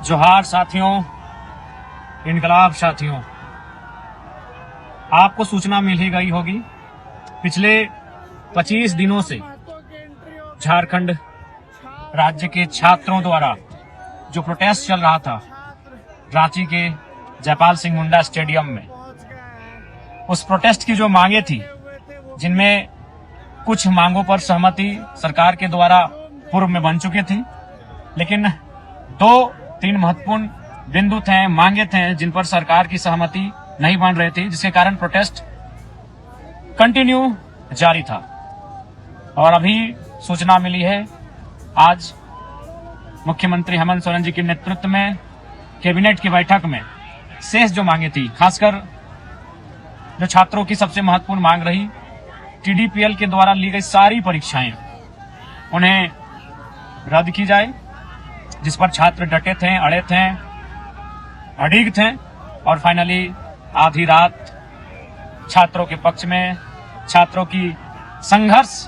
जोहार साथियों, इनकलाब साथियों, आपको सूचना मिल ही गई होगी। पिछले 25 दिनों से झारखंड राज्य के छात्रों द्वारा जो प्रोटेस्ट चल रहा था रांची के जयपाल सिंह मुंडा स्टेडियम में, उस प्रोटेस्ट की जो मांगे थी, जिनमें कुछ मांगों पर सहमति सरकार के द्वारा पूर्व में बन चुकी थी, लेकिन 2-3 महत्वपूर्ण बिंदु थे, मांगे थे, जिन पर सरकार की सहमति नहीं बन रही थी, जिसके कारण प्रोटेस्ट कंटिन्यू जारी था। और अभी सूचना मिली है, आज मुख्यमंत्री हेमंत सोरेन जी के नेतृत्व में कैबिनेट की बैठक में शेष जो मांगे थी, खासकर जो छात्रों की सबसे महत्वपूर्ण मांग रही, टीडीपीएल के द्वारा ली गई सारी परीक्षाएं उन्हें रद्द की जाए, जिस पर छात्र डटे थे, अड़े थे, अडिग थे। और फाइनली आधी रात छात्रों के पक्ष में, छात्रों की संघर्ष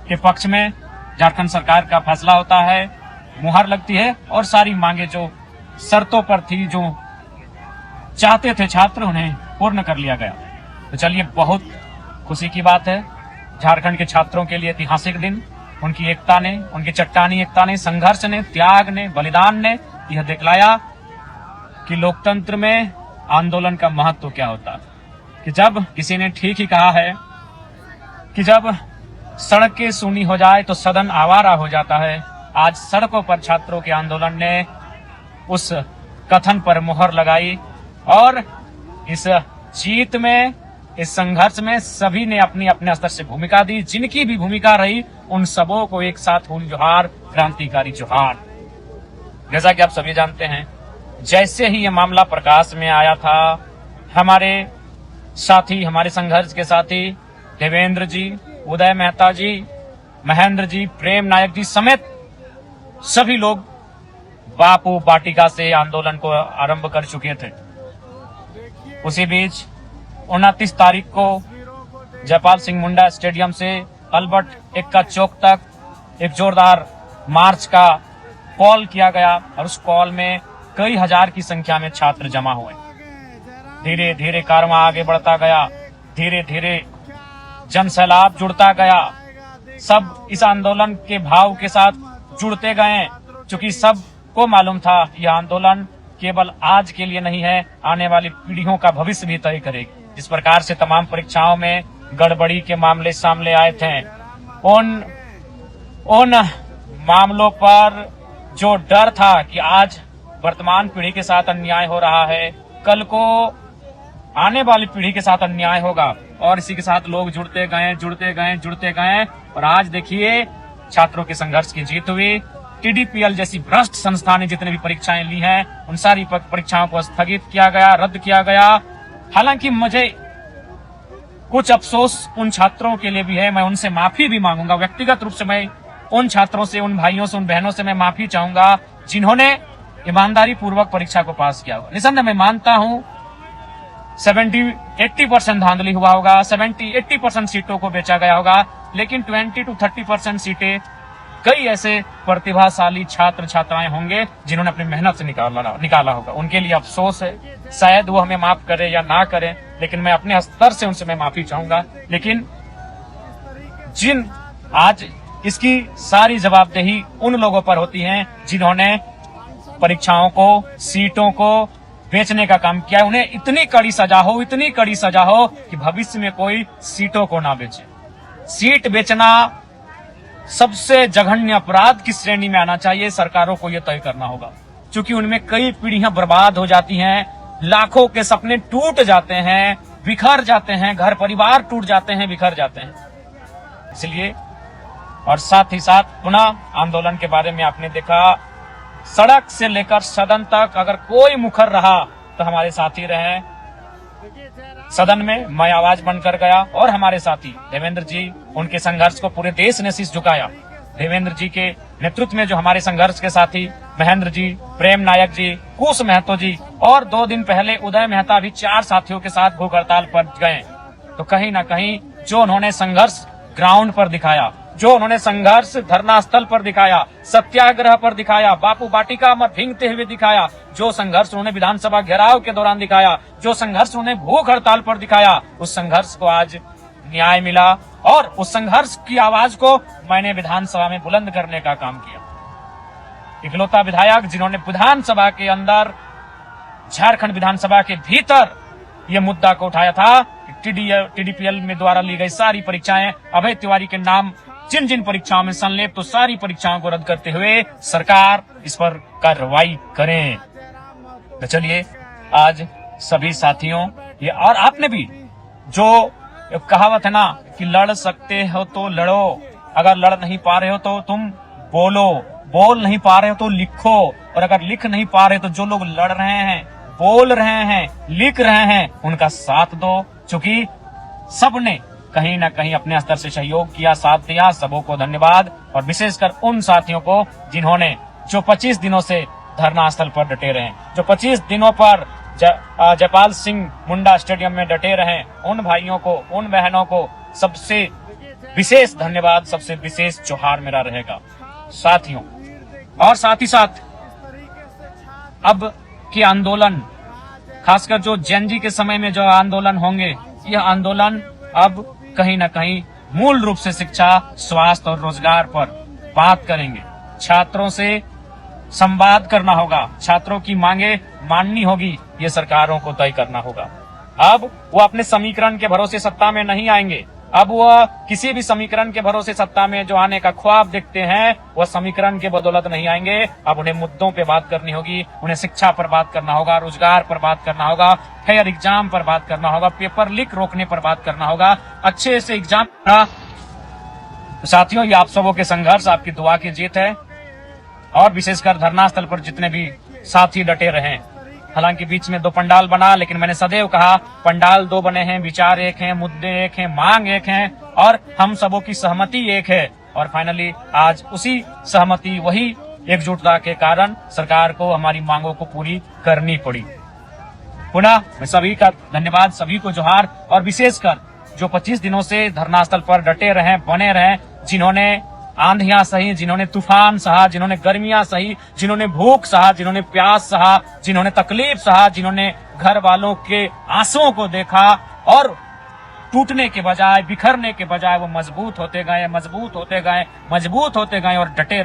के पक्ष में झारखंड सरकार का फैसला होता है, मुहर लगती है और सारी मांगे जो शर्तों पर थी, जो चाहते थे छात्र, उन्हें पूर्ण कर लिया गया। तो चलिए, बहुत खुशी की बात है झारखंड के छात्रों के लिए ऐतिहासिक दिन। उनकी एकता ने, उनकी चट्टानी एकता ने, संघर्ष ने, त्याग ने, बलिदान ने यह दिखलाया कि लोकतंत्र में आंदोलन का महत्व क्या होता है। कि जब किसी ने ठीक ही कहा है कि जब सड़कें सूनी हो जाए तो सदन आवारा हो जाता है। आज सड़कों पर छात्रों के आंदोलन ने उस कथन पर मुहर लगाई और इस जीत में, इस संघर्ष में सभी ने अपनी अपने स्तर से भूमिका दी। जिनकी भी भूमिका रही, उन सबों को एक साथ हुन जोहार, क्रांतिकारी जोहार। जैसा कि आप सभी जानते हैं, जैसे ही यह मामला प्रकाश में आया था, हमारे साथी, हमारे संघर्ष के साथी देवेंद्र जी, उदय मेहता जी, महेंद्र जी, प्रेम नायक जी समेत सभी लोग बापू वाटिका से आंदोलन को आरंभ कर चुके थे। उसी बीच 29 तारीख को जयपाल सिंह मुंडा स्टेडियम से अल्बर्ट एक्का चौक तक एक जोरदार मार्च का कॉल किया गया और उस कॉल में कई हजार की संख्या में छात्र जमा हुए। धीरे धीरे कारवां आगे बढ़ता गया, धीरे धीरे जन सैलाब जुड़ता गया। सब इस आंदोलन के भाव के साथ जुड़ते गए, क्योंकि सबको मालूम था यह आंदोलन केवल आज के लिए नहीं है, आने वाली पीढ़ियों का भविष्य भी तय करेगी। जिस प्रकार से तमाम परीक्षाओं में गड़बड़ी के मामले सामने आए थे, उन मामलों पर जो डर था कि आज वर्तमान पीढ़ी के साथ अन्याय हो रहा है, कल को आने वाली पीढ़ी के साथ अन्याय होगा, और इसी के साथ लोग जुड़ते गए। और आज देखिए, छात्रों के संघर्ष की जीत हुई। टीडीपीएल जैसी भ्रष्ट संस्था ने जितने भी परीक्षाएं ली हैं, उन सारी परीक्षाओं को स्थगित किया गया, रद्द किया गया। हालांकि मुझे कुछ अफसोस उन छात्रों के लिए भी है, मैं उनसे माफी भी मांगूंगा। व्यक्तिगत रूप से मैं उन छात्रों से, उन भाइयों से, उन बहनों से मैं माफी चाहूंगा जिन्होंने ईमानदारी पूर्वक परीक्षा को पास किया होगा। निसंदेह मैं मानता हूं 70-80% धांधली हुआ होगा, 70-80% सीटों को बेचा गया होगा, लेकिन 20-30% सीटें कई ऐसे प्रतिभाशाली छात्र छात्राएं होंगे जिन्होंने अपनी मेहनत से निकाला होगा। उनके लिए अफसोस है, शायद वो हमें माफ करे या ना करे, लेकिन मैं अपने स्तर से उनसे मैं माफी चाहूंगा। लेकिन जिन आज इसकी सारी जवाबदेही उन लोगों पर होती है जिन्होंने परीक्षाओं को, सीटों को बेचने का काम किया, उन्हें इतनी कड़ी सजा हो कि भविष्य में कोई सीटों को ना बेचे। सीट बेचना सबसे जघन्य अपराध की श्रेणी में आना चाहिए। सरकारों को यह तय करना होगा, क्योंकि उनमें कई पीढ़ियां बर्बाद हो जाती हैं, लाखों के सपने टूट जाते हैं, बिखर जाते हैं, घर परिवार टूट जाते हैं, बिखर जाते हैं। इसलिए, और साथ ही साथ पुनः आंदोलन के बारे में आपने देखा, सड़क से लेकर सदन तक अगर कोई मुखर रहा तो हमारे साथी रहे। सदन में मैं आवाज बनकर गया और हमारे साथी देवेंद्र जी, उनके संघर्ष को पूरे देश ने शीश झुकाया। देवेंद्र जी के नेतृत्व में जो हमारे संघर्ष के साथी महेंद्र जी, प्रेम नायक जी, कुश महतो जी और 2 दिन पहले उदय मेहता भी 4 साथियों के साथ भूख हड़ताल पर गए। तो कहीं ना कहीं जो उन्होंने संघर्ष ग्राउंड पर दिखाया, जो उन्होंने संघर्ष धरना स्थल पर दिखाया, सत्याग्रह पर दिखाया, बापू वाटिका में भींगते हुए दिखाया, जो संघर्ष उन्होंने विधानसभा घेराव के दौरान दिखाया, जो संघर्ष उन्होंने भूख हड़ताल पर दिखाया, उस संघर्ष को आज न्याय मिला और उस संघर्ष की आवाज को मैंने विधानसभा में बुलंद करने का काम किया। इकलौता विधायक जिन्होंने विधानसभा के अंदर, झारखंड विधानसभा के भीतर यह मुद्दा को उठाया था कि TDPL में द्वारा ली गई सारी परीक्षाएं अभय तिवारी के नाम जिन जिन परीक्षाओं में संलिप्त, तो सारी परीक्षाओं को रद्द करते हुए सरकार इस पर कार्रवाई करें। तो चलिए आज सभी साथियों, ये और आपने भी, जो कहावत है ना कि लड़ सकते हो तो लड़ो, अगर लड़ नहीं पा रहे हो तो तुम बोलो, बोल नहीं पा रहे हो तो लिखो, और अगर लिख नहीं पा रहे तो जो लोग लड़ रहे हैं, बोल रहे हैं, लिख रहे हैं, उनका साथ दो। क्योंकि सबने कहीं ना कहीं अपने स्तर से सहयोग किया, साथ दिया, सबों को धन्यवाद। और विशेषकर उन साथियों को जिन्होंने जो 25 दिनों से धरना स्थल पर डटे रहे, जो 25 दिनों पर जयपाल सिंह मुंडा स्टेडियम में डटे रहे, उन भाइयों को, उन बहनों को सबसे विशेष धन्यवाद, सबसे विशेष जोहार मेरा रहेगा साथियों। और साथ ही साथ अब के आंदोलन, खासकर जो जेनजी के समय में जो आंदोलन होंगे, यह आंदोलन अब कहीं ना कहीं मूल रूप से शिक्षा, स्वास्थ्य और रोजगार पर बात करेंगे। छात्रों से संवाद करना होगा, छात्रों की मांगे माननी होगी, ये सरकारों को तय करना होगा। अब वो अपने समीकरण के भरोसे सत्ता में नहीं आएंगे, अब वह किसी भी समीकरण के भरोसे सत्ता में जो आने का ख्वाब देखते हैं, वह समीकरण के बदौलत नहीं आएंगे। अब उन्हें मुद्दों पे बात करनी होगी, उन्हें शिक्षा पर बात करना होगा, रोजगार पर बात करना होगा, फेयर एग्जाम पर बात करना होगा, पेपर लीक रोकने पर बात करना होगा, अच्छे से एग्जाम। साथियों, ये आप सबों के संघर्ष, आपकी दुआ की जीत है। और विशेषकर धरना स्थल पर जितने भी साथी डटे रहे, हालांकि बीच में 2 पंडाल बना, लेकिन मैंने सदैव कहा पंडाल 2 बने हैं, विचार एक हैं, मुद्दे एक हैं, मांग एक हैं, और हम सबों की सहमति एक है। और फाइनली आज उसी सहमति, वही एकजुटता के कारण सरकार को हमारी मांगों को पूरी करनी पड़ी। पुनः मैं सभी का धन्यवाद, सभी को जोहार। और विशेषकर जो 25 दिनों से धरना स्थल पर डटे रहे, बने रहे, जिन्होंने आंधियां सही, जिन्होंने तूफान सहा, जिन्होंने गर्मियां सही, जिन्होंने भूख सहा, जिन्होंने प्यास सहा, जिन्होंने तकलीफ सहा, जिन्होंने घर वालों के आंसुओं को देखा और टूटने के बजाय, बिखरने के बजाय वो मजबूत होते गए, मजबूत होते गए, मजबूत होते गए और डटे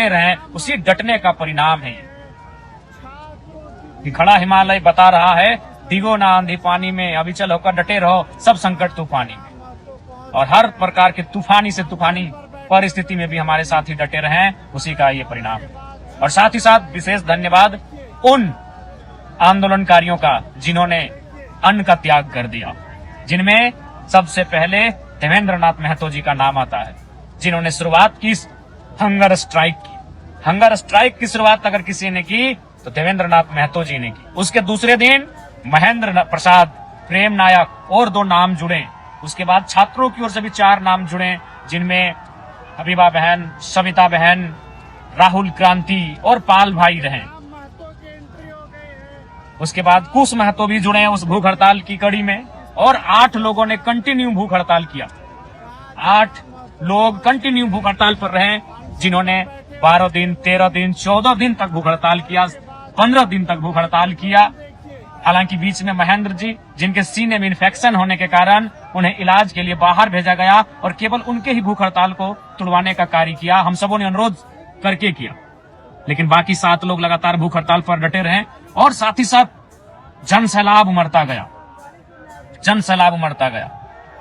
रहें, उसी डटने का परिणाम है ये। खड़ा हिमालय बता रहा है, डिगो ना आंधी पानी में, अविचल होकर डटे रहो सब संकट तूफानी में। और हर प्रकार के तूफानी से तूफानी परिस्थिति में भी हमारे साथी डटे रहे, उसी का ये परिणाम है। और साथ ही साथ विशेष धन्यवाद उन आंदोलनकारियों का जिन्होंने अन्न का त्याग कर दिया, जिनमें सबसे पहले देवेंद्र नाथ महतो जी का नाम आता है, जिन्होंने शुरुआत की हंगर स्ट्राइक की। हंगर स्ट्राइक की शुरुआत अगर किसी ने की तो देवेंद्र नाथ महतो जी ने की। उसके दूसरे दिन महेंद्र प्रसाद, प्रेम नायक और 2 नाम जुड़े। उसके बाद छात्रों की ओर से भी 4 नाम जुड़े, जिनमें हबीबा बहन, सविता बहन, राहुल क्रांति और पाल भाई रहे। उसके बाद कुश महतो भी जुड़े उस भूख हड़ताल की कड़ी में, और 8 लोगों ने कंटिन्यू भूख हड़ताल किया। 8 लोग कंटिन्यू भूख हड़ताल पर रहे, जिन्होंने 12 दिन, 13 दिन, 14 दिन तक भूख हड़ताल किया, 15 दिन तक भूख हड़ताल किया। हालांकि बीच में महेंद्र जी, जिनके सीने में इन्फेक्शन होने के कारण उन्हें इलाज के लिए बाहर भेजा गया, और केवल उनके ही भूख हड़ताल को तुड़वाने का कार्य किया, हम सबों ने अनुरोध करके किया। लेकिन बाकी 7 लोग लगातार भूख हड़ताल पर डटे रहे, और साथ ही साथ जन सैलाब उमड़ता गया, जन सैलाब उमड़ता गया।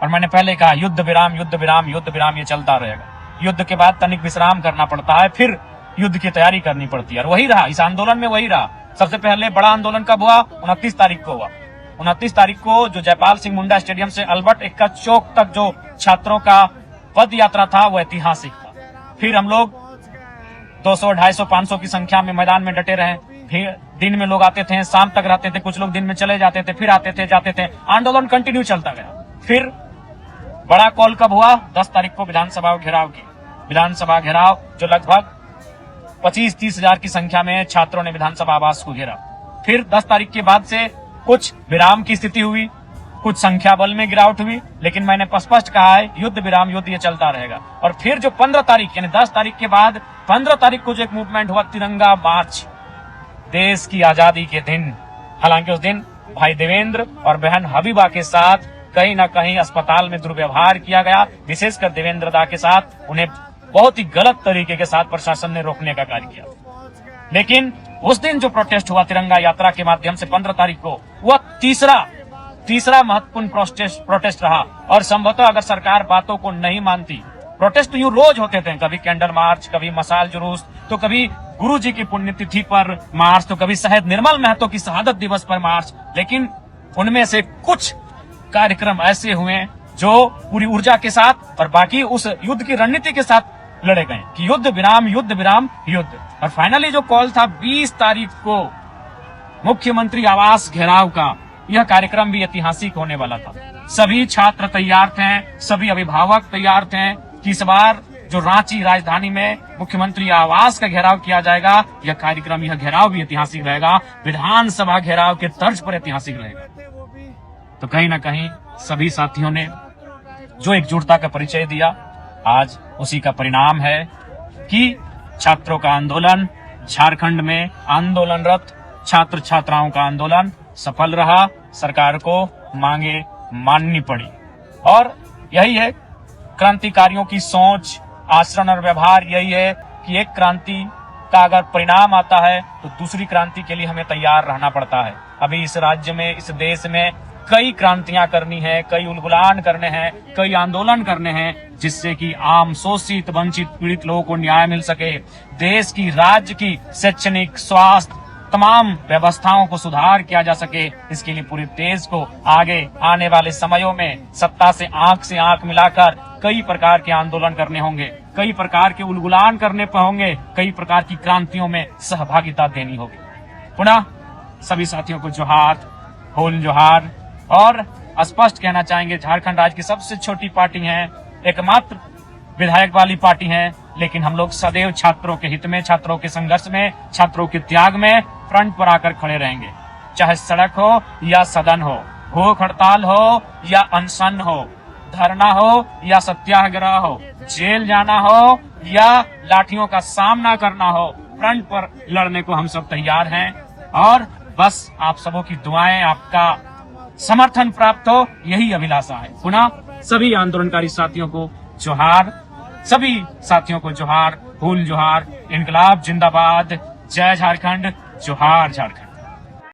और मैंने पहले कहा युद्ध विराम, युद्ध विराम, युद्ध विराम, ये चलता रहेगा। युद्ध के बाद तनिक विश्राम करना पड़ता है, फिर युद्ध की तैयारी करनी पड़ती है, और वही रहा इस आंदोलन में, वही रहा। सबसे पहले बड़ा आंदोलन कब हुआ? 29 तारीख को हुआ। 29 तारीख को जो जयपाल सिंह मुंडा स्टेडियम से अल्बर्ट एक्का चौक तक जो छात्रों का पद यात्रा था, वो ऐतिहासिक था। फिर हम लोग 200, 250, 500 की संख्या में मैदान में डटे रहे। फिर दिन में लोग आते थे, शाम तक रहते थे, कुछ लोग दिन में चले जाते थे, फिर आते थे, जाते थे, आंदोलन कंटिन्यू चलता गया। फिर बड़ा कॉल कब हुआ? 10 तारीख को विधानसभा घेराव की। विधानसभा घेराव जो लगभग 25-30 हजार की संख्या में छात्रों ने विधानसभा आवास को घेरा। फिर 10 तारीख के बाद से कुछ विराम की स्थिति हुई, कुछ संख्या बल में गिरावट हुई, लेकिन मैंने स्पष्ट कहा है युद्ध विराम युद्ध ये चलता रहेगा। और फिर जो 15 तारीख यानी 10 तारीख के बाद 15 तारीख को जो एक मूवमेंट हुआ तिरंगा मार्च, देश की आजादी के दिन, हालांकि उस दिन भाई देवेंद्र और बहन हबीबा के साथ कहीं ना कहीं अस्पताल में दुर्व्यवहार किया गया, विशेषकर देवेंद्र दा के साथ उन्हें बहुत ही गलत तरीके के साथ प्रशासन ने रोकने का कार्य किया। लेकिन उस दिन जो प्रोटेस्ट हुआ तिरंगा यात्रा के माध्यम से 15 तारीख को, वह तीसरा महत्वपूर्ण प्रोटेस्ट रहा। और संभवतः अगर सरकार बातों को नहीं मानती, प्रोटेस्ट तो यूं रोज होते थे, कभी कैंडल मार्च, कभी मशाल जुलूस, तो कभी गुरु जी की पुण्यतिथि पर मार्च, तो कभी शहीद निर्मल महतो की शहादत दिवस पर मार्च, लेकिन उनमें से कुछ कार्यक्रम ऐसे हुए जो पूरी ऊर्जा के साथ और बाकी उस युद्ध की रणनीति के साथ लड़े गए कि युद्ध विराम युद्ध विराम युद्ध। और फाइनली जो कॉल था 20 तारीख को मुख्यमंत्री आवास घेराव का, यह कार्यक्रम भी ऐतिहासिक होने वाला था। सभी छात्र तैयार थे, सभी अभिभावक तैयार थे कि इस बार जो रांची राजधानी में मुख्यमंत्री आवास का घेराव किया जाएगा, यह कार्यक्रम, यह घेराव भी ऐतिहासिक रहेगा, विधानसभा घेराव के तर्ज पर ऐतिहासिक रहेगा। तो कहीं ना कहीं सभी साथियों ने जो एकजुटता का परिचय दिया, आज उसी का परिणाम है कि छात्रों का आंदोलन, झारखंड में आंदोलनरत छात्र छात्राओं का आंदोलन सफल रहा, सरकार को मांगे माननी पड़ी। और यही है क्रांतिकारियों की सोच, आचरण और व्यवहार, यही है कि एक क्रांति का अगर परिणाम आता है तो दूसरी क्रांति के लिए हमें तैयार रहना पड़ता है। अभी इस राज्य में, इस देश में कई क्रांतियां करनी है, कई उलगुलान करने हैं, कई आंदोलन करने हैं, जिससे कि आम शोषित वंचित पीड़ित लोगों को न्याय मिल सके, देश की, राज्य की शैक्षणिक, स्वास्थ्य, तमाम व्यवस्थाओं को सुधार किया जा सके। इसके लिए पूरे देश को आगे आने वाले समयों में सत्ता से आंख मिलाकर कई प्रकार के आंदोलन करने होंगे, कई प्रकार के उलगुलान करने पर होंगे, कई प्रकार की क्रांतियों में सहभागिता देनी होगी। पुनः सभी साथियों को जोहार, होल जोहार। और स्पष्ट कहना चाहेंगे, झारखंड राज्य की सबसे छोटी पार्टी है, एकमात्र विधायक वाली पार्टी है, लेकिन हम लोग सदैव छात्रों के हित में, छात्रों के संघर्ष में, छात्रों के त्याग में फ्रंट पर आकर खड़े रहेंगे। चाहे सड़क हो या सदन हो, भूख हड़ताल हो या अनशन हो, धरना हो या सत्याग्रह हो, जेल जाना हो या लाठियों का सामना करना हो, फ्रंट पर लड़ने को हम सब तैयार हैं। और बस आप सबों की दुआएं, आपका समर्थन प्राप्त हो, यही अभिलाषा है। पुनः सभी आंदोलनकारी साथियों को जोहार, सभी साथियों को जोहार, फूल जोहार, इनकलाब जिंदाबाद, जय झारखंड, जोहार झारखंड।